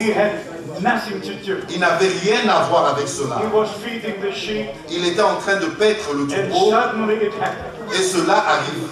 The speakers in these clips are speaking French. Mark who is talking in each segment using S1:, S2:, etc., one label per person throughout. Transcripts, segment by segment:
S1: He had nothing to do.
S2: Il n'avait rien à voir avec cela.
S1: He was feeding the sheep,
S2: Il était en train de paître le
S1: and
S2: troupeau
S1: suddenly it happened.
S2: et cela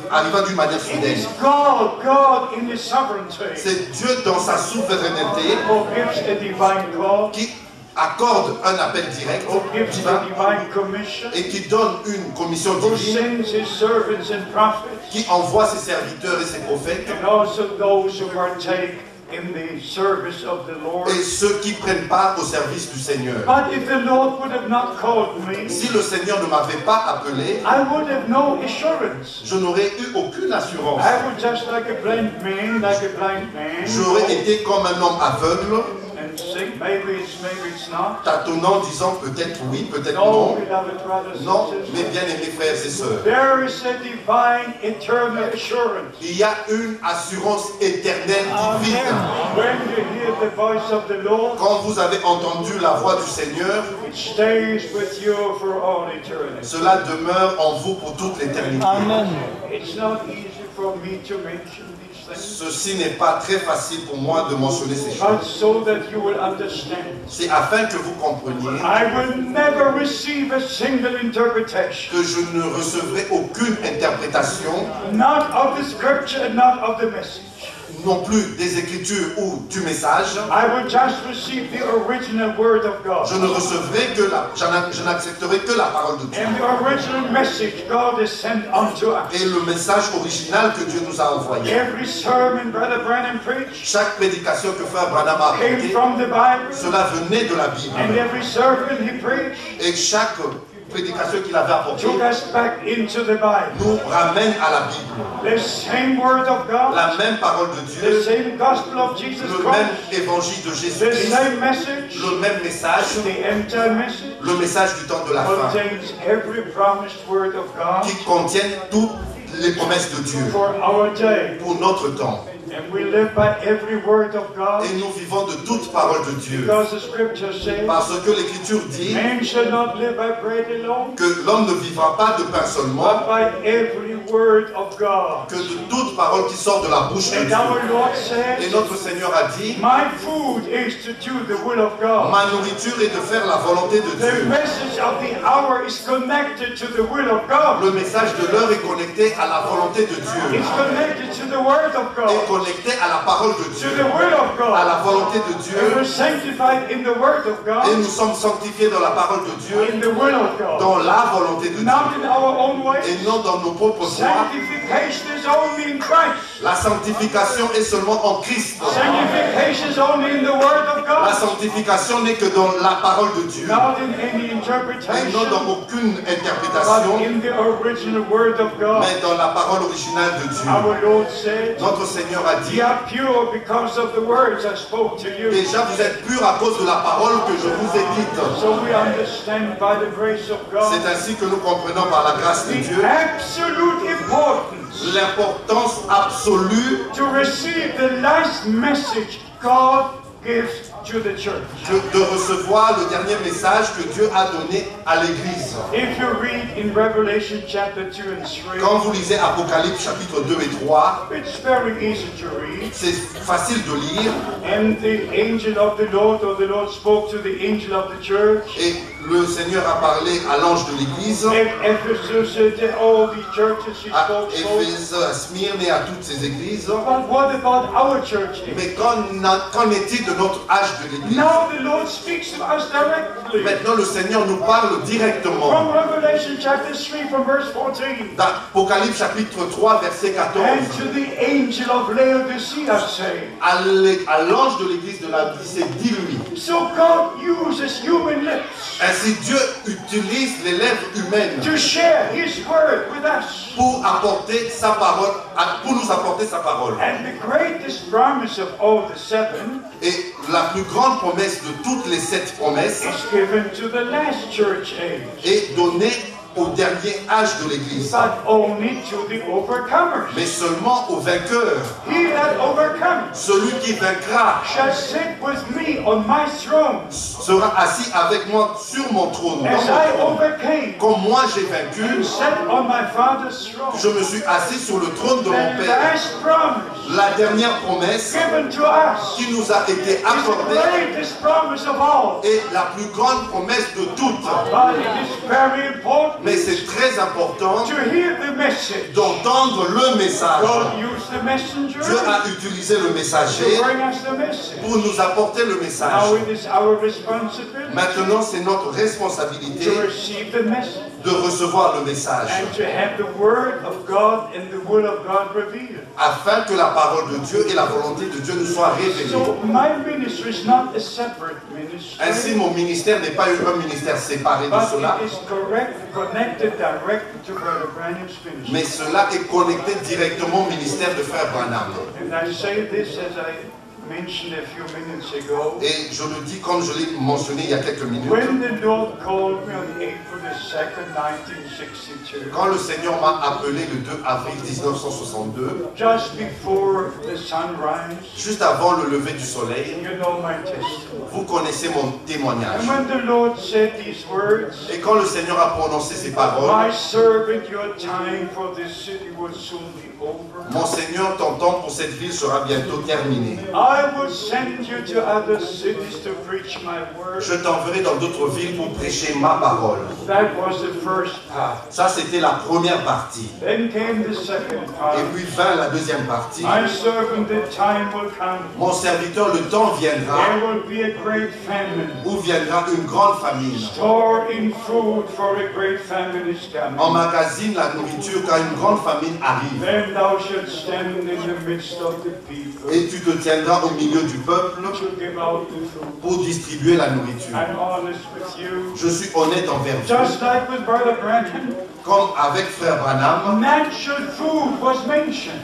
S2: arriva d'une manière
S1: It
S2: soudaine.
S1: is God in His sovereignty,
S2: C'est Dieu dans sa souveraineté
S1: who gives a divine call,
S2: qui accorde un appel direct,
S1: who gives
S2: divin,
S1: a divine commission,
S2: et qui donne une commission
S1: who
S2: divine,
S1: sends His servants and prophets,
S2: qui envoie ses serviteurs et ses prophètes,
S1: and also those who partake in the service of the Lord.
S2: et ceux qui prennent part au service du Seigneur.
S1: But if the Lord would have not called me,
S2: Si le Seigneur ne m'avait pas appelé,
S1: I would have no assurance.
S2: je n'aurais eu aucune assurance.
S1: I would just like a blind man,
S2: J'aurais été comme un homme aveugle,
S1: and think maybe it's not.
S2: tâtonnant, disant peut-être oui, peut-être
S1: No,
S2: non.
S1: beloved brothers
S2: Non,
S1: and
S2: mes
S1: sisters.
S2: bien-aimés frères et sœurs,
S1: There is a divine eternal assurance.
S2: il y a une assurance éternelle divine.
S1: When you hear the voice of the Lord,
S2: Quand vous avez entendu la voix du Seigneur,
S1: it stays with you for all eternity.
S2: cela demeure en vous pour toute l'éternité.
S1: It's not easy for me to mention these things,
S2: Ceci n'est pas très facile pour moi de mentionner ces
S1: but
S2: choses.
S1: so that you will understand.
S2: C'est afin que vous compreniez
S1: I will never receive a single interpretation,
S2: que je ne recevrai aucune interprétation,
S1: not of the scripture and not of the message.
S2: non plus des Écritures ou du message.
S1: I will just receive the original word of God.
S2: Je ne recevrai que je n'accepterai que la parole de Dieu.
S1: And the original message God has sent unto us.
S2: Et le message original que Dieu nous a envoyé.
S1: Every sermon Brother Branham preached
S2: Chaque prédication que Frère Branham a
S1: came
S2: apportée,
S1: from the Bible.
S2: cela venait de la Bible.
S1: And every sermon he preached
S2: Et chaque prédication qu'il avait apportée
S1: took us back into the Bible.
S2: nous ramène à la Bible.
S1: The same word of God,
S2: La même parole de
S1: the
S2: Dieu,
S1: same gospel of Jesus
S2: le même
S1: Christ,
S2: évangile de
S1: the
S2: Jésus-Christ,
S1: same message,
S2: le même message,
S1: the end time message,
S2: le message du temps de la fin,
S1: contains every promised word of God
S2: qui contiennent toutes les promesses de Dieu
S1: for our day.
S2: pour notre temps.
S1: And we live by every word of God,
S2: Et nous vivons de toute parole de Dieu.
S1: because the scripture says,
S2: Parce que l'Écriture dit
S1: man shall not live by bread alone,
S2: que l'homme ne vivra pas de pain seulement,
S1: but by every word of God.
S2: que de toute parole qui sort de la bouche de
S1: And
S2: Dieu.
S1: our Lord
S2: Et
S1: says,
S2: notre Seigneur a dit,
S1: my food is to do the will of God.
S2: ma nourriture est de faire la volonté de
S1: The
S2: Dieu.
S1: message of the hour is connected to the will of God.
S2: Le message de l'heure est connecté à la volonté de Dieu,
S1: It's connected to the word of
S2: est
S1: God,
S2: connecté à la parole de
S1: to
S2: Dieu,
S1: the will of
S2: à
S1: God.
S2: la volonté de
S1: And
S2: Dieu,
S1: we're sanctified in the word of
S2: et
S1: God,
S2: nous sommes sanctifiés dans la parole de Dieu,
S1: in the will of God.
S2: dans la volonté de Dieu,
S1: Not in our own way.
S2: et non dans nos propres voies.
S1: Sanctification is only in Christ.
S2: La sanctification est seulement en Christ.
S1: Sanctification is only in the word of
S2: La
S1: God.
S2: sanctification n'est que dans la parole de Dieu,
S1: Not in any
S2: et non
S1: interpretation,
S2: dans aucune
S1: but
S2: interprétation,
S1: in the original word of God.
S2: mais dans la parole originale de Dieu.
S1: Our Lord said,
S2: Notre Seigneur a dit,
S1: "Ye are pure because of the words I spoke to you."
S2: déjà vous êtes purs à cause de la parole que je vous ai dite.
S1: So we understand by the grace of God
S2: C'est ainsi que nous comprenons par la grâce de
S1: the
S2: Dieu
S1: absolute importance
S2: l'importance absolue
S1: to receive the last message God gives to the church.
S2: de recevoir le dernier message que Dieu a donné à l'Église.
S1: If you read in Revelation chapter 2 and 3,
S2: Quand vous lisez Apocalypse chapitre 2 et 3,
S1: it's very easy to read.
S2: c'est facile de lire,
S1: And the angel of the Lord, or the Lord spoke to the angel of the church.
S2: et le Seigneur a parlé à l'ange de l'Église,
S1: At Ephesus, and all the churches he
S2: à
S1: spoke.
S2: Éphèse, à Smyrne et à toutes ces églises.
S1: But what about our church?
S2: Mais qu'en est-il de notre âge de l'Église?
S1: Now the Lord speaks to us directly.
S2: Maintenant, le Seigneur nous parle directement.
S1: From Revelation chapter 3, from verse 14.
S2: D'Apocalypse chapitre 3, verset 14.
S1: And to the angel of Laodicea say.
S2: À l'ange de l'église de Laodicée, dis-lui.
S1: So God uses human lips
S2: Ainsi Dieu utilise les lèvres humaines
S1: to share His word with us.
S2: pour apporter sa parole, pour nous apporter sa parole.
S1: And the greatest promise of all the seven
S2: Et la plus grande promesse de toutes les 7 promesses
S1: is given to the last church age.
S2: est donnée au dernier âge de l'Église,
S1: but only to the overcomers.
S2: mais seulement aux vainqueurs.
S1: He that overcomes
S2: Celui qui vaincra
S1: shall sit with me on my throne,
S2: sera assis avec moi sur mon trône.
S1: as
S2: Dans mon
S1: I
S2: trône.
S1: overcame
S2: Comme moi j'ai vaincu,
S1: and sat on my Father's throne.
S2: je me suis assis sur le trône de mon
S1: The
S2: Père.
S1: last promise
S2: La dernière promesse
S1: given to us
S2: qui nous a été
S1: is the
S2: accordée
S1: greatest promise of all.
S2: est la plus grande promesse de toutes.
S1: But it is very important
S2: Mais c'est très important
S1: to hear the message.
S2: d'entendre le message.
S1: God used the messenger
S2: Dieu a utilisé le messager
S1: to bring us the message.
S2: pour nous apporter le message.
S1: Now it is our responsibility
S2: Maintenant, c'est notre responsabilité
S1: to receive the message
S2: de recevoir le message
S1: and to have the word of God and the will of God revealed.
S2: afin que la parole de Dieu et la volonté de Dieu nous soient révélées.
S1: So my ministry is not a separate ministry,
S2: Ainsi, mon ministère n'est pas un ministère séparé de
S1: but
S2: cela,
S1: it is connected directly to Brother Branham's ministry.
S2: mais cela est connecté directement au ministère de Frère Branham.
S1: And I say this as I mentioned a few minutes ago.
S2: Et je le dis comme je l'ai mentionné il y a quelques minutes.
S1: When the Lord called me on April the 2nd, 1962,
S2: Quand le Seigneur m'a appelé le 2 avril 1962,
S1: just before the sunrise,
S2: juste avant le lever du soleil,
S1: you know my testimony.
S2: vous connaissez mon témoignage.
S1: And when the Lord said these words,
S2: Et quand le Seigneur a prononcé ces paroles,
S1: my servant, your time for this city will soon be over.
S2: mon Seigneur, ton temps pour cette ville sera bientôt terminé.
S1: I will send you to other cities to preach my word.
S2: Je t'enverrai dans d'autres villes pour prêcher ma parole.
S1: That was the first part.
S2: Ça, c'était la première partie.
S1: Then came the second
S2: Et
S1: part.
S2: puis vint la deuxième partie.
S1: My servant, the time will come.
S2: Mon serviteur, le temps viendra
S1: There will be a great famine.
S2: où viendra une grande famine.
S1: Store in food, for a great famine is coming.
S2: Emmagasine la nourriture quand une grande famine arrive.
S1: Then thou shalt stand in the midst of the people
S2: Et tu te tiendras au milieu du peuple
S1: to give out the food.
S2: pour distribuer la nourriture.
S1: I'm honest with you.
S2: Je suis honnête envers vous.
S1: Just like with Brother Branham,
S2: Comme avec Frère Branham,
S1: natural food was mentioned.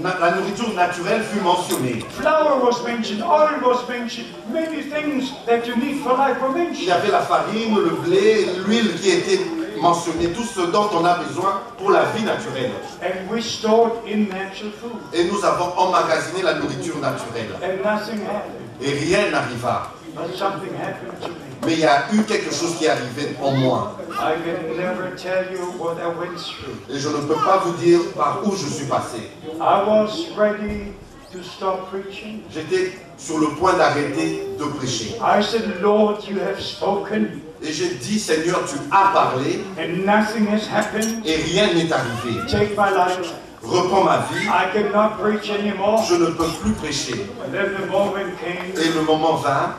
S2: la nourriture naturelle fut mentionnée.
S1: Flour was mentioned, oil was mentioned, many things that you need for life were
S2: Il y
S1: mentioned.
S2: avait la farine, le blé, l'huile qui était mentionnée, tout ce dont on a besoin pour la vie naturelle.
S1: And we stored in natural food.
S2: Et nous avons emmagasiné la nourriture naturelle.
S1: And nothing happened.
S2: Et rien n'arriva.
S1: But something happened to me.
S2: Mais il y a eu quelque chose qui est arrivé en moi.
S1: I can never tell you what I went through.
S2: Et je ne peux pas vous dire par où je suis passé.
S1: I was ready to stop preaching.
S2: J'étais sur le point d'arrêter de prêcher.
S1: I said, Lord, you have spoken,
S2: Et j'ai dit, Seigneur, tu as parlé
S1: and nothing has happened.
S2: et rien n'est arrivé.
S1: Take my life.
S2: Reprends ma vie,
S1: I cannot preach anymore.
S2: je ne peux plus prêcher.
S1: And then the moment came
S2: Et le moment vint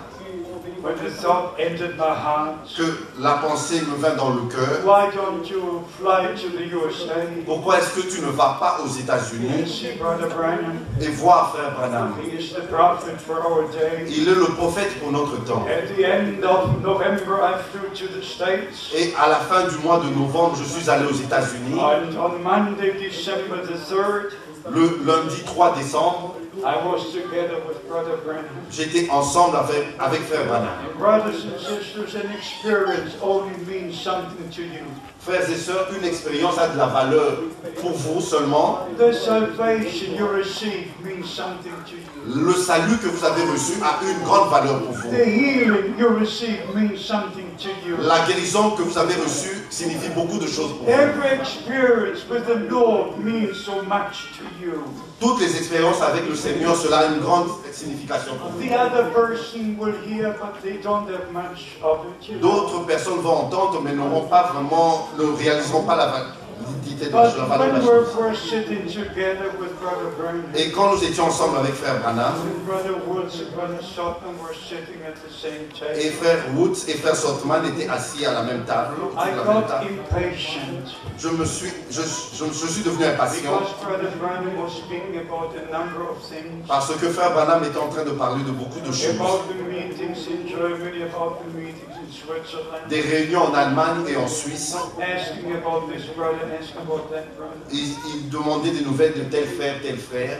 S1: when the thought entered my heart.
S2: que la pensée me vint dans le cœur.
S1: Why don't you fly to the USA
S2: Pourquoi est-ce que tu ne vas pas aux
S1: and
S2: États-Unis
S1: see Brother Branham?
S2: et voir Frère Branham?
S1: He is the prophet for our day.
S2: Il est le prophète pour notre temps.
S1: At the end of November, I flew to the States.
S2: Et à la fin du mois de novembre, je suis allé aux États-Unis.
S1: And on Monday, December the 3rd,
S2: Le lundi 3 décembre,
S1: I was together with Brother Branham.
S2: j'étais ensemble avec Frère Branham.
S1: And brothers and sisters, an experience only means something to you.
S2: Frères et sœurs, une expérience a de la valeur pour vous seulement.
S1: The salvation you receive means something to you.
S2: Le salut que vous avez reçu a une grande valeur pour vous.
S1: The healing you receive means something to you.
S2: La guérison que vous avez reçue signifie beaucoup de choses pour vous.
S1: Every experience with the Lord means so much to you.
S2: Toutes les expériences avec le Seigneur, cela a une grande signification pour vous.
S1: The other person will hear, but they don't have much of it.
S2: D'autres personnes vont entendre, mais n'auront pas vraiment, ne réaliseront pas la validité de la
S1: But
S2: valeur de la
S1: when
S2: chose.
S1: we're sitting together with Brother Branham,
S2: Et quand nous étions ensemble avec Frère Branham,
S1: and Brother Woods and Brother Sutton were sitting at the same
S2: et
S1: table,
S2: Frère Woods et Frère Saltman étaient assis à la même table, autour
S1: I
S2: de la même
S1: got
S2: table,
S1: impatient
S2: je suis devenu impatient
S1: because Brother Branham was speaking about a number of things,
S2: parce que Frère Branham était en train de parler de beaucoup de choses.
S1: about the meetings in Germany, about the meetings in Switzerland,
S2: Des réunions en Allemagne et en Suisse.
S1: asking about this brother, asking about that brother.
S2: Il demandait des nouvelles de tel frère, tel frère.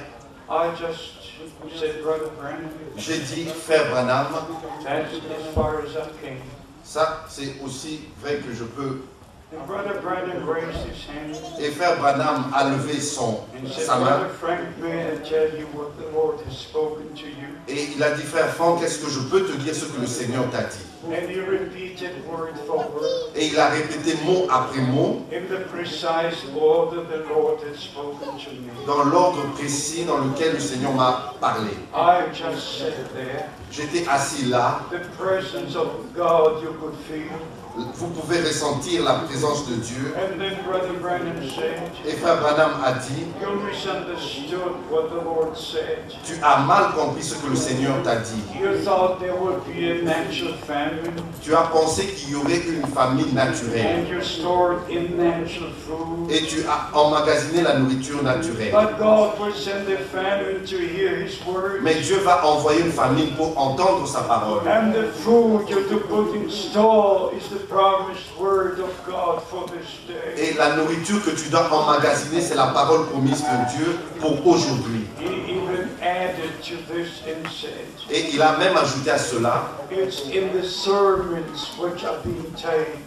S1: I just said, Brother Branham,
S2: J'ai dit, Frère Branham,
S1: that's as far as I came.
S2: ça c'est aussi vrai que je peux
S1: And Brother Branham raised his hand
S2: Et frère Branham a levé
S1: and said,
S2: sa main.
S1: Brother Frank, may I tell you what the Lord has spoken to you?
S2: Et il a dit, frère Franck, est-ce que je peux te dire ce que le Seigneur t'a dit?
S1: And he repeated word for word
S2: Et il a répété mot après mot,
S1: in the precise order the Lord had spoken to me.
S2: dans l'ordre précis dans lequel le Seigneur m'a parlé.
S1: I just sat there.
S2: J'étais assis là.
S1: The presence of God you could feel.
S2: Vous pouvez ressentir la présence de Dieu.
S1: And then Brother Branham said,
S2: Et frère Branham a dit,
S1: you misunderstood what the Lord said.
S2: tu as mal compris ce que le Seigneur t'a dit.
S1: You thought there would be a natural famine,
S2: Tu as pensé qu'il y aurait une famine naturelle.
S1: and you stored in natural food.
S2: Et tu as emmagasiné la nourriture naturelle.
S1: But God will send a famine to hear His word.
S2: Mais Dieu va envoyer une famine pour entendre sa parole.
S1: And the food you're to put in store is the promised word of God for this day.
S2: Et la nourriture que tu dois emmagasiner, c'est la parole promise de Dieu pour aujourd'hui.
S1: He even added to this and said,
S2: Et il a même ajouté à cela,
S1: it's in the sermons which are being taped.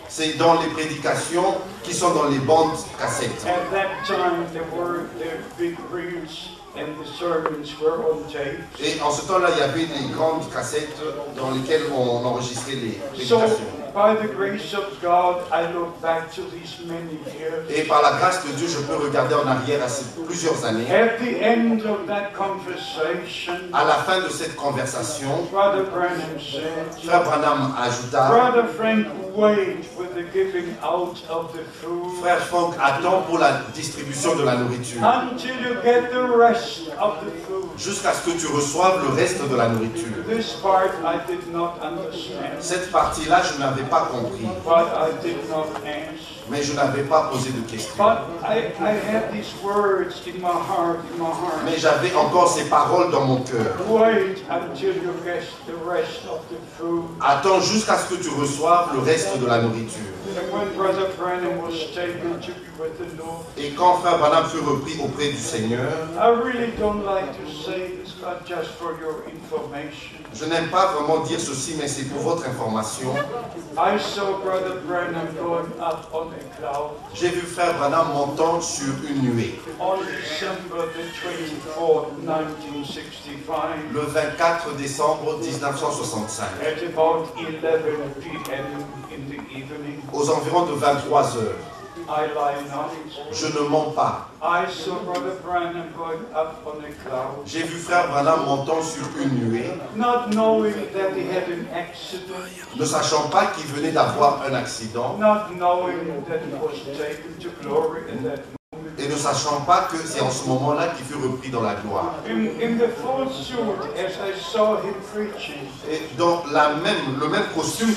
S2: c'est dans les prédications qui sont dans les bandes cassettes.
S1: At that time, there were the big reels and the sermons were on tape.
S2: Et en ce temps-là, il y avait des grandes cassettes dans lesquelles on enregistrait les
S1: So,
S2: prédications.
S1: by the grace of God, I look back to these many years.
S2: Et par la grâce de Dieu, je peux regarder en arrière à ces plusieurs années.
S1: At the end of that conversation,
S2: À la fin de cette conversation,
S1: Brother Branham said,
S2: frère Branham ajouta,
S1: Brother Frank, wait with the giving out of the food
S2: frère Franck attend pour la distribution de la nourriture,
S1: until you get the rest of the food.
S2: jusqu'à ce que tu reçoives le reste de la nourriture.
S1: This part I did not understand,
S2: Cette partie-là, je n'avais pas compris,
S1: but I did not ask.
S2: mais je n'avais pas posé de questions.
S1: But I had these words in my heart,
S2: Mais j'avais encore ces paroles dans mon cœur.
S1: Wait until you get the rest of the food.
S2: Attends jusqu'à ce que tu reçoives le reste de la nourriture.
S1: And when Brother Branham was taken to be with the Lord,
S2: Et quand frère Branham fut repris auprès du Seigneur,
S1: I really don't like to say this, but just for your information.
S2: je n'aime pas vraiment dire ceci, mais c'est pour votre information.
S1: I saw Brother Branham going up on a cloud
S2: J'ai vu frère Branham montant sur une nuée
S1: on December the 24th, 1965,
S2: le 24 décembre 1965,
S1: at about 11 p.m. in the evening.
S2: aux environs de 23 heures.
S1: I lie not.
S2: Je ne mens pas.
S1: I saw Brother Branham going up on a cloud,
S2: J'ai vu frère Branham montant sur une nuée,
S1: not knowing that he had an accident,
S2: ne sachant pas qu'il venait d'avoir un accident
S1: not knowing that he was taken to glory in that moment.
S2: et ne sachant pas que c'est en ce moment-là qu'il fut repris dans la gloire.
S1: In the full suit, as I saw him preaching,
S2: Et dans le même costume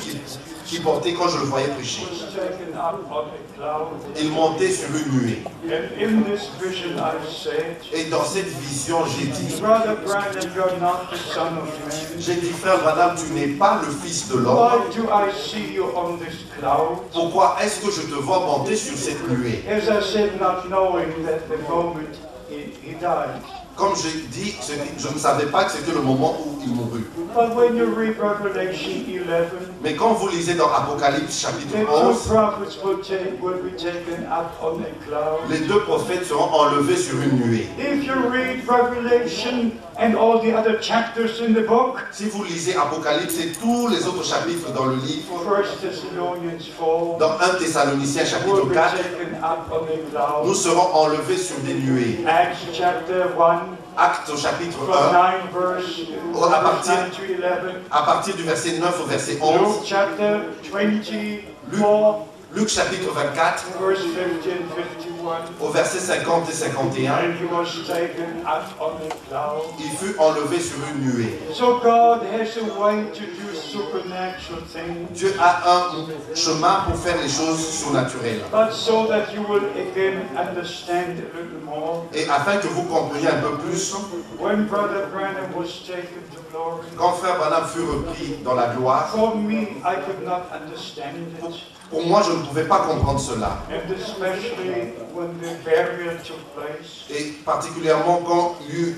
S2: qu'il portait quand je le voyais prêcher.
S1: was taken up on a cloud.
S2: Il montait sur une nuée.
S1: And in this vision I said,
S2: Et dans cette vision, j'ai dit,
S1: Brother Branham, you're not the son of man.
S2: j'ai dit, frère Branham, tu n'es pas le fils de l'homme.
S1: Why do I see you on this cloud?
S2: Pourquoi est-ce que je te vois monter sur cette nuée?
S1: As I said, not knowing that the moment he died.
S2: Comme j'ai dit, je ne savais pas que c'était le moment où il mourut.
S1: But when you read Revelation 11,
S2: Mais quand vous lisez dans Apocalypse chapitre
S1: the
S2: 11,
S1: two prophets will be taken up on a cloud.
S2: les deux prophètes seront enlevés sur une nuée.
S1: If you read Revelation and all the other chapters in the book,
S2: Si vous lisez Apocalypse et tous les autres chapitres dans le livre,
S1: 1 Thessalonians 4
S2: dans 1 Thessaloniciens
S1: will
S2: chapitre
S1: be
S2: 4,
S1: taken up on a cloud.
S2: nous serons enlevés sur des nuées.
S1: Acts chapter 1,
S2: Actes au chapitre
S1: from
S2: 1,
S1: 9 verse,
S2: à partir-
S1: 9 to 11.
S2: à partir du verset 9 au verset
S1: Luke
S2: 11,
S1: chapter 24,
S2: Luc chapitre 24,
S1: verse 50 and 51.
S2: au verset 50 et 51,
S1: And he was taken up on a cloud.
S2: il fut enlevé sur une nuée.
S1: So God has a way to do supernatural things,
S2: Dieu a un chemin pour faire les choses surnaturelles.
S1: but so that you will again understand a little more.
S2: Et afin que vous compreniez un peu plus,
S1: When Brother Branham was taken to glory,
S2: quand frère Branham fut repris dans la gloire,
S1: for me, I could not understand it.
S2: Pour moi, je ne pouvais pas comprendre cela.
S1: And especially when the burial took place.
S2: Et particulièrement quand il y eut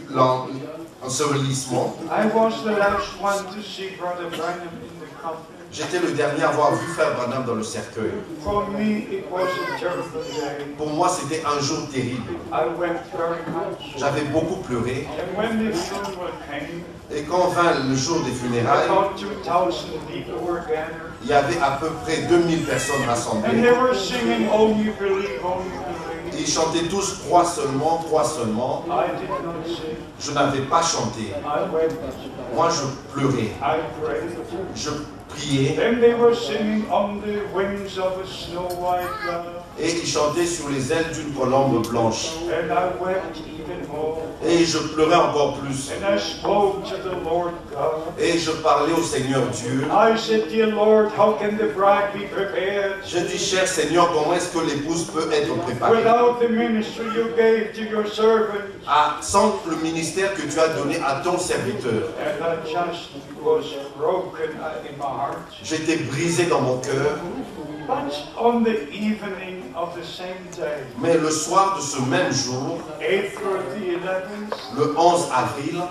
S2: l'ensevelissement.
S1: I was the last one to see Brother Branham in the coffin.
S2: J'étais le dernier à avoir vu Frère Branham dans le cercueil.
S1: For me, it was a terrible day.
S2: Pour moi, c'était un jour terrible.
S1: I wept very much.
S2: J'avais beaucoup pleuré.
S1: And when the funeral came,
S2: Et quand vint le jour des funérailles,
S1: about 2,000 people were gathered.
S2: il y avait à peu près 2000 personnes
S1: And
S2: rassemblées.
S1: they were singing, "Oh, you believe, oh, you believe."
S2: Ils chantaient tous crois seulement, crois seulement.
S1: I did not sing.
S2: Je n'avais pas chanté.
S1: I wept.
S2: Moi, je pleurais.
S1: I prayed.
S2: Je priais.
S1: Then they were singing, "On the wings of a snow white dove."
S2: Et ils chantaient sur les ailes d'une colombe blanche.
S1: And I wept even more.
S2: Et je pleurais encore plus.
S1: And I spoke to the Lord God.
S2: Et je parlais au Seigneur Dieu.
S1: I said, "Dear Lord, how can the bride be prepared
S2: Je dis, cher Seigneur, comment est-ce que l'épouse peut être préparée
S1: without the ministry you gave to your servant?"
S2: sans le ministère que tu as donné à ton serviteur?
S1: And I just was broken in my heart.
S2: J'étais brisé dans mon cœur.
S1: But on the evening of the same day,
S2: Mais le soir de ce même jour,
S1: April the 11th,
S2: le 11 avril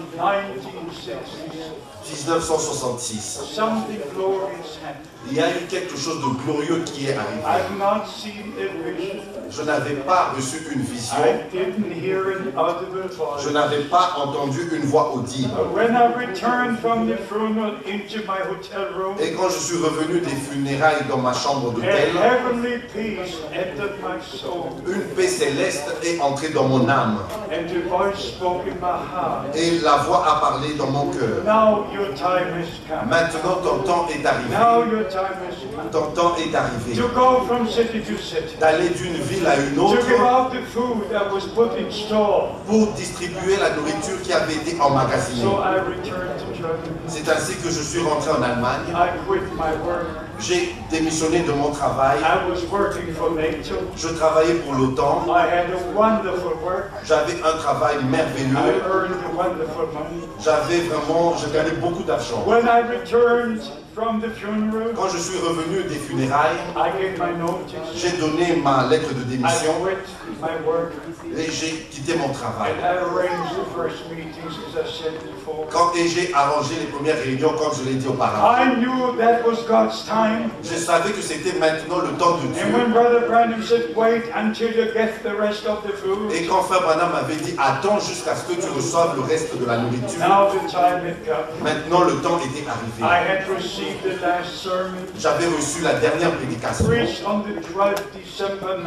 S1: 1966,
S2: 1966,
S1: something glorious happened.
S2: il y a eu quelque chose de glorieux qui est arrivé.
S1: I've not seen a vision.
S2: Je n'avais pas reçu une vision.
S1: I didn't hear an audible voice.
S2: Je n'avais pas entendu une voix audible.
S1: But when I returned from the funeral into my hotel room,
S2: Et quand je suis revenu des funérailles dans ma chambre
S1: a
S2: d'hôtel,
S1: heavenly peace entered my soul,
S2: une paix céleste est entrée dans mon âme.
S1: and the voice spoke in my heart.
S2: Et la voix a parlé dans mon cœur.
S1: Now your time has come.
S2: Maintenant, ton temps est
S1: Now
S2: arrivé.
S1: your time has come.
S2: Ton temps est arrivé.
S1: To go from city to city.
S2: D'aller d'une ville à une
S1: To
S2: autre
S1: give out the food that was put in store.
S2: pour distribuer la nourriture qui avait été emmagasinée.
S1: So I returned to Germany.
S2: C'est ainsi que je suis rentré en Allemagne.
S1: I quit my work.
S2: J'ai démissionné de mon travail.
S1: I was working for NATO.
S2: Je travaillais pour l'OTAN.
S1: I had a wonderful work.
S2: J'avais un travail
S1: I
S2: merveilleux.
S1: earned a wonderful money.
S2: Je gagnais beaucoup d'argent.
S1: When I returned from the funeral,
S2: Quand je suis revenu des funérailles,
S1: I gave my notice.
S2: j'ai donné ma lettre de
S1: I
S2: démission
S1: quit my work.
S2: et j'ai quitté mon travail.
S1: And I arranged the first meetings, as I said before.
S2: Et j'ai arrangé les premières réunions comme je l'ai dit auparavant.
S1: I knew that was God's time.
S2: Je savais que c'était maintenant le temps de
S1: And when
S2: Dieu.
S1: Brother Branham said, "Wait until you get the rest of the food,"
S2: Et quand Frère Branham m'avait dit, attends jusqu'à ce que tu reçoives le reste de la nourriture,
S1: now the time had come.
S2: maintenant le temps était arrivé.
S1: I had received the last sermon
S2: J'avais reçu la dernière prédication
S1: preached on the 12th December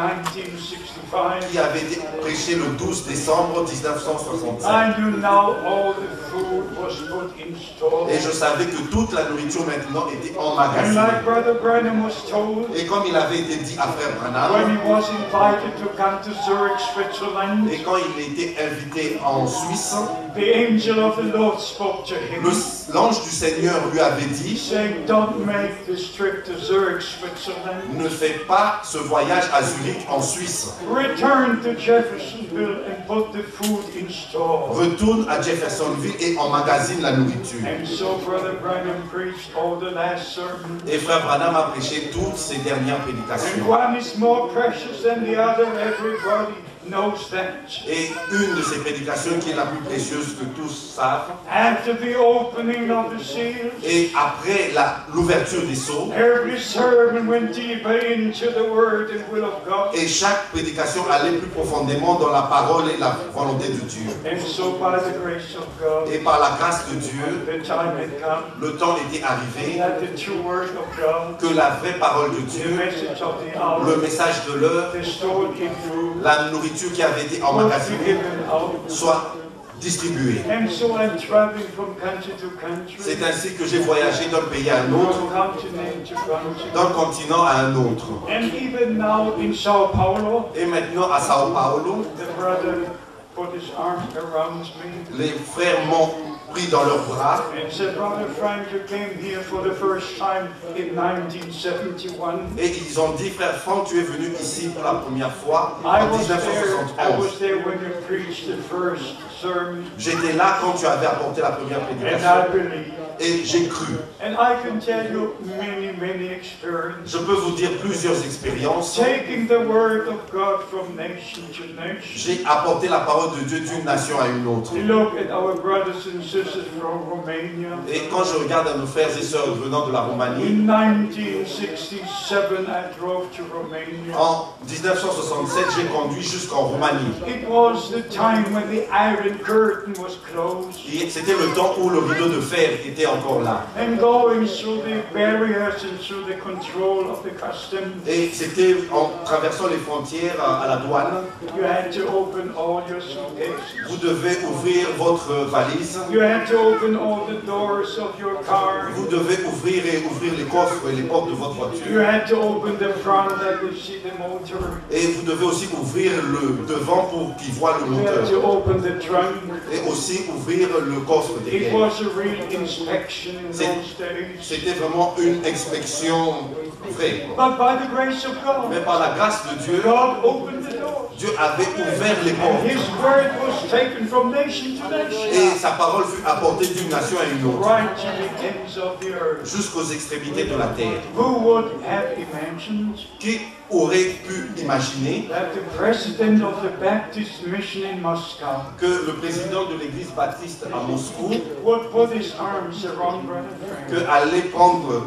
S1: 1965.
S2: qui avait été prêchée le 12 décembre 1965.
S1: I knew now all the food was put in store.
S2: Et je savais que toute la nourriture maintenant était
S1: And
S2: emmagasinée.
S1: like Brother Branham was told,
S2: Et comme il avait été dit à Frère
S1: when
S2: Branham,
S1: he was invited to come to Zurich, Switzerland,
S2: et quand il était invité en Suisse,
S1: the angel of the Lord spoke to him,
S2: l'ange du Seigneur lui avait dit,
S1: saying, "Don't make this trip to Zurich, Switzerland.
S2: ne fais pas ce voyage à Zurich en Suisse.
S1: Return to Jeffersonville and put the food in store."
S2: Retourne à Jeffersonville et emmagasine la nourriture.
S1: And so Brother Branham preached all the last sermon.
S2: Et Frère Branham a prêché toutes ses dernières
S1: And
S2: prédications.
S1: one is more precious than the other. Everybody knows that.
S2: Et une de ces prédications qui est la plus précieuse que tous savent.
S1: After the opening of the seals,
S2: Et après l'ouverture des sceaux,
S1: every sermon went deeper into the word and will of God.
S2: et chaque prédication allait plus profondément dans la parole et la volonté de Dieu.
S1: And so by the grace of God,
S2: Et par la grâce de Dieu,
S1: the time had come
S2: le temps était arrivé
S1: that the true word of God,
S2: que la vraie parole de
S1: the
S2: Dieu,
S1: message of the hour,
S2: le message de l'heure,
S1: the stored in food,
S2: la nourriture qui avait été
S1: would be
S2: emmagasinée
S1: given out.
S2: soit distribuée.
S1: And so I'm traveling from country to country,
S2: C'est ainsi que j'ai voyagé d'un pays à un autre,
S1: from continent to continent.
S2: d'un continent à un autre.
S1: And even now in Sao Paulo,
S2: Et maintenant à Sao Paulo,
S1: the brother put his arm around me
S2: les frères m'ont pris dans leurs bras
S1: and said, "Brother Frank, you came here for the first time in 1971.
S2: et ils ont dit, frère Franck, tu es venu ici pour la première fois
S1: I
S2: en
S1: was
S2: 1971.
S1: there when you preached the first sermon,
S2: J'étais là quand tu avais apporté la première
S1: and
S2: prédication.
S1: I believe
S2: et j'ai cru.
S1: And I can tell you many experiences.
S2: Je peux vous dire plusieurs expériences.
S1: Taking the word of God from nation to nation.
S2: J'ai apporté la parole de Dieu d'une nation à une autre.
S1: Look at our brothers and sisters from Romania.
S2: Et quand je regarde à nos frères et sœurs venant de la Roumanie,
S1: In 1967, I drove to Romania.
S2: en 1967, j'ai conduit jusqu'en Roumanie.
S1: It was the time when the Iron Curtain was closed.
S2: Et c'était le temps où le rideau de fer était encore là.
S1: And going through the barriers and through the control of the customs,
S2: Et c'était en traversant les frontières à la douane.
S1: you had to open all your suitcases.
S2: Vous devez ouvrir votre valise.
S1: You had to open all the doors of your car.
S2: Vous devez ouvrir les coffres et les portes de votre
S1: You
S2: voiture.
S1: had to open the front that you see the motor.
S2: Et vous devez aussi ouvrir le devant pour qu'ils voient le
S1: You had
S2: moteur.
S1: to open the trunk.
S2: Et aussi ouvrir le coffre
S1: It
S2: derrière.
S1: was a real inspection in those days.
S2: C'était vraiment une inspection vraie.
S1: But by the grace of
S2: Mais
S1: God,
S2: par la grâce de Dieu,
S1: God opened the doors.
S2: Dieu avait ouvert les
S1: And His
S2: portes.
S1: word was taken from nation to nation,
S2: Et sa parole fut apportée d'une nation à une autre,
S1: right to the ends of the earth.
S2: jusqu'aux extrémités de la terre.
S1: Who would have imagined
S2: Qui aurait pu imaginer
S1: that the president of the Baptist mission in Moscow
S2: que le président de l'église baptiste à Moscou
S1: would put his arms around Brother Frank?
S2: allait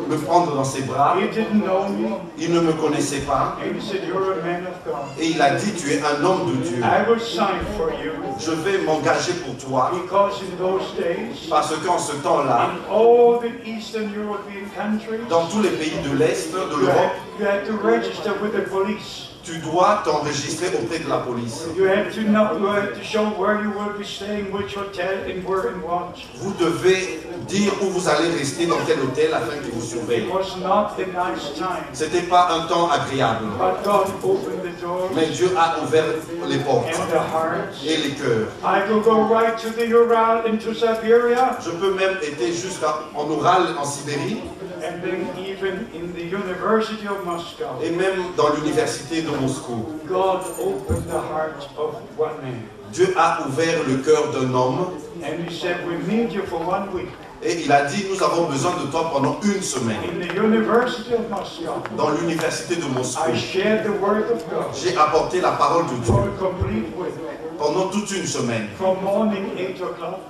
S2: me prendre dans ses bras?
S1: He didn't know me,
S2: Il ne me connaissait pas.
S1: and he said, "You're a man of God.
S2: Et il a dit, tu es un homme de Dieu.
S1: I will sign for you."
S2: Je vais m'engager pour toi.
S1: Because in those days,
S2: Parce qu'en ce temps-là,
S1: in all the Eastern European countries,
S2: dans tous les pays de l'Est, de
S1: you
S2: l'Europe,
S1: had to register with the police.
S2: tu dois t'enregistrer auprès de la police.
S1: You had to know, you had to show where you will be staying, which hotel, and where and what.
S2: Vous devez dire où vous allez rester, dans quel hôtel, afin qu'ils vous surveillent.
S1: It was not a nice time,
S2: C'était pas un temps agréable.
S1: but God opened the doors
S2: Mais Dieu a ouvert les portes
S1: and the hearts.
S2: et les cœurs.
S1: I could go right to the Ural into Siberia,
S2: Je peux même être jusqu'en Oural, en Sibérie,
S1: and then even in the University of Moscow.
S2: et même dans l'université de Moscou.
S1: God opened the heart of one man,
S2: Dieu a ouvert le cœur d'un homme
S1: and He said, "We need you for 1 week
S2: et il a dit, nous avons besoin de toi pendant une semaine.
S1: in the University of Moscow."
S2: Dans l'université de Moscou,
S1: I shared the word of God
S2: j'ai apporté la parole de
S1: for
S2: Dieu
S1: a complete week,
S2: pendant toute une semaine,
S1: from morning 8 o'clock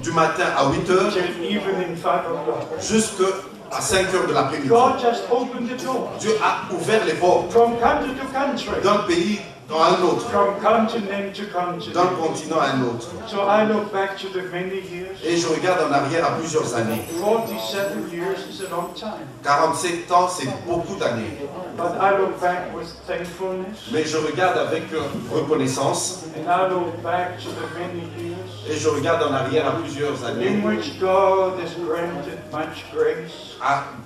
S2: du matin à 8 heures
S1: till evening 5 o'clock.
S2: jusqu'à 5 heures de l'après-midi.
S1: God just opened the door
S2: Dieu a ouvert les portes
S1: from country to country,
S2: d'un pays à un autre,
S1: from continent to
S2: d'un
S1: continent.
S2: continent à un autre.
S1: So I look back to the many years.
S2: Et je regarde en arrière à plusieurs années.
S1: 47 years is a long time,
S2: 47 ans, c'est beaucoup d'années.
S1: but I look back with thankfulness,
S2: Mais je regarde avec reconnaissance
S1: and I look back to the many years
S2: et je regarde en arrière à plusieurs années
S1: in which God has granted much grace.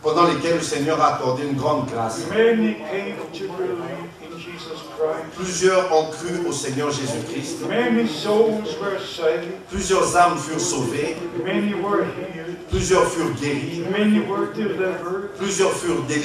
S2: pendant lesquelles le Seigneur a accordé une grande grâce.
S1: Many came to believe in Jesus Christ.
S2: Plusieurs ont cru au Seigneur Jésus-Christ.
S1: Many souls were saved.
S2: Plusieurs âmes furent sauvées.
S1: Many were healed.
S2: Plusieurs furent guéris.
S1: Many were delivered.
S2: Plusieurs furent délivrés.